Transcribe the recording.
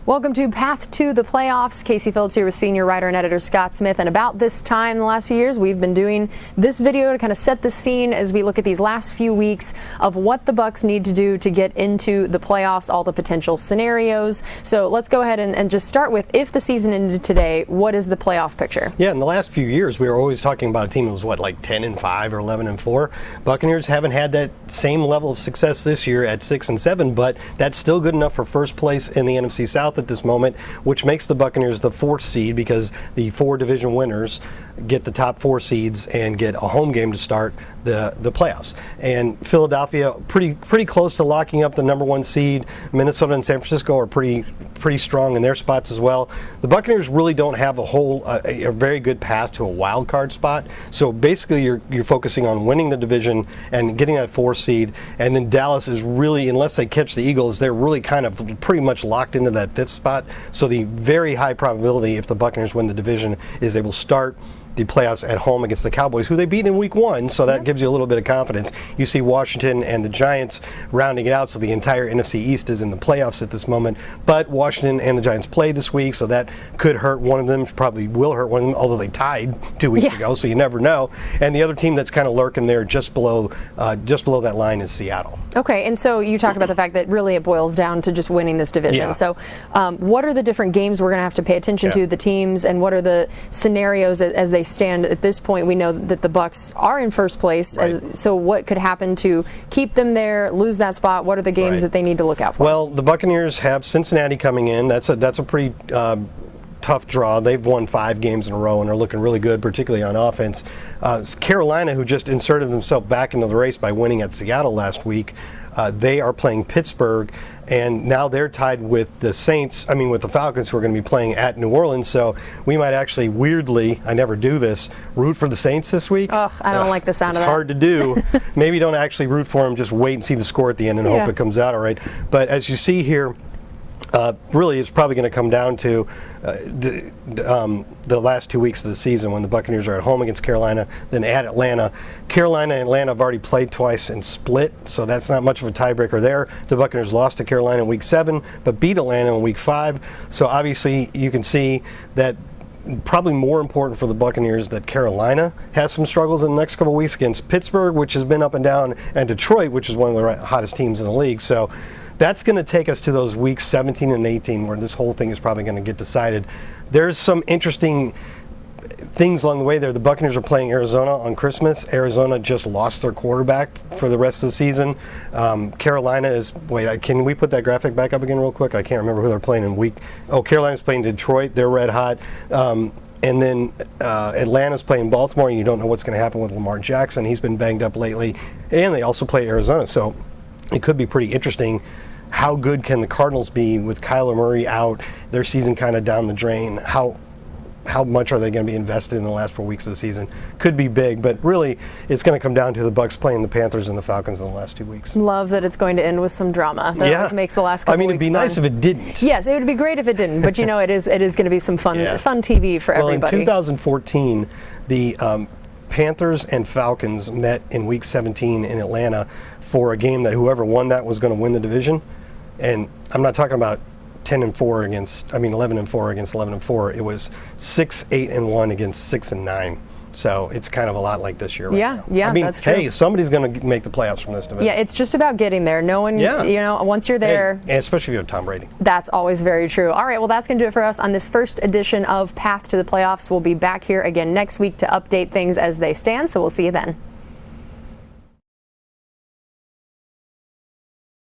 Welcome to Path to the Playoffs. Casey Phillips here with senior writer and editor Scott Smith. And about this time in the last few years, we've been doing this video to kind of set the scene as we look at these last few weeks of what the Bucs need to do to get into the playoffs, all the potential scenarios. So let's go ahead and just start with, if the season ended today, what is the playoff picture? Yeah, in the last few years, we were always talking about a team that was, like 10-5 or 11-4. Buccaneers haven't had that same level of success this year at 6-7, but that's still good enough for first place in the NFC South at this moment, which makes the Buccaneers the 4th seed because the 4 division winners get the top 4 seeds and get a home game to start the playoffs. And Philadelphia pretty close to locking up the number 1 seed. Minnesota and San Francisco are pretty strong in their spots as well. The Buccaneers really don't have a very good path to a wild card spot. So basically you're focusing on winning the division and getting that 4th seed, and then Dallas is really, unless they catch the Eagles, they're really kind of pretty much locked into that 5th spot. So the very high probability, if the Buccaneers win the division, is they will start the playoffs at home against the Cowboys, who they beat in week 1, so that gives you a little bit of confidence. You see Washington and the Giants rounding it out, so the entire NFC East is in the playoffs at this moment. But Washington and the Giants play this week, so that could hurt one of them, probably will hurt one of them, although they tied 2 weeks ago, so you never know. And the other team that's kind of lurking there just below that line is Seattle. Okay, and so you talked about the fact that really it boils down to just winning this division. Yeah. So what are the different games we're going to have to pay attention to, the teams, and what are the scenarios as they stand at this point? We know that the Bucs are in first place, so what could happen to keep them there, lose that spot? What are the games that they need to look out for? Well, the Buccaneers have Cincinnati coming in. That's a pretty tough draw. They've won 5 games in a row and are looking really good, particularly on offense. Carolina, who just inserted themselves back into the race by winning at Seattle last week, they are playing Pittsburgh, and now they're tied with the Falcons, who are going to be playing at New Orleans. So we might actually, weirdly, I never do this, root for the Saints this week. Oh, I don't like the sound of that. It's hard to do. Maybe don't actually root for them, just wait and see the score at the end and hope it comes out all right. But as you see here, really, it's probably going to come down to the last 2 weeks of the season, when the Buccaneers are at home against Carolina, then at Atlanta. Carolina and Atlanta have already played twice and split, so that's not much of a tiebreaker there. The Buccaneers lost to Carolina in Week 7, but beat Atlanta in Week 5. So obviously you can see that probably more important for the Buccaneers that Carolina has some struggles in the next couple of weeks against Pittsburgh, which has been up and down, and Detroit, which is one of the hottest teams in the league. So that's going to take us to those weeks 17 and 18 where this whole thing is probably going to get decided. There's some interesting things along the way there. The Buccaneers are playing Arizona on Christmas. Arizona just lost their quarterback for the rest of the season. Carolina is, can we put that graphic back up again real quick? I can't remember who they're playing in week. Oh, Carolina's playing Detroit. They're red hot. And then Atlanta's playing Baltimore, and you don't know what's going to happen with Lamar Jackson. He's been banged up lately. And they also play Arizona, so it could be pretty interesting. How good can the Cardinals be with Kyler Murray out, their season kind of down the drain? How much are they going to be invested in the last 4 weeks of the season? Could be big, but really it's going to come down to the Bucs playing the Panthers and the Falcons in the last 2 weeks. Love that it's going to end with some drama. That always makes the last couple weeks it'd be nice if it didn't. Yes, it would be great if it didn't, but it is going to be some fun TV for everybody. In 2014, the Panthers and Falcons met in Week 17 in Atlanta for a game that whoever won that was going to win the division. And I'm not talking about 11-4 against 11-4. It was 6-8-1 against 6-9. So it's kind of a lot like this year right now. Yeah, that's true. Hey, somebody's going to make the playoffs from this division. Yeah, it's just about getting there. No one, once you're there. And especially if you have Tom Brady. That's always very true. All right, well, that's going to do it for us on this first edition of Path to the Playoffs. We'll be back here again next week to update things as they stand, so we'll see you then.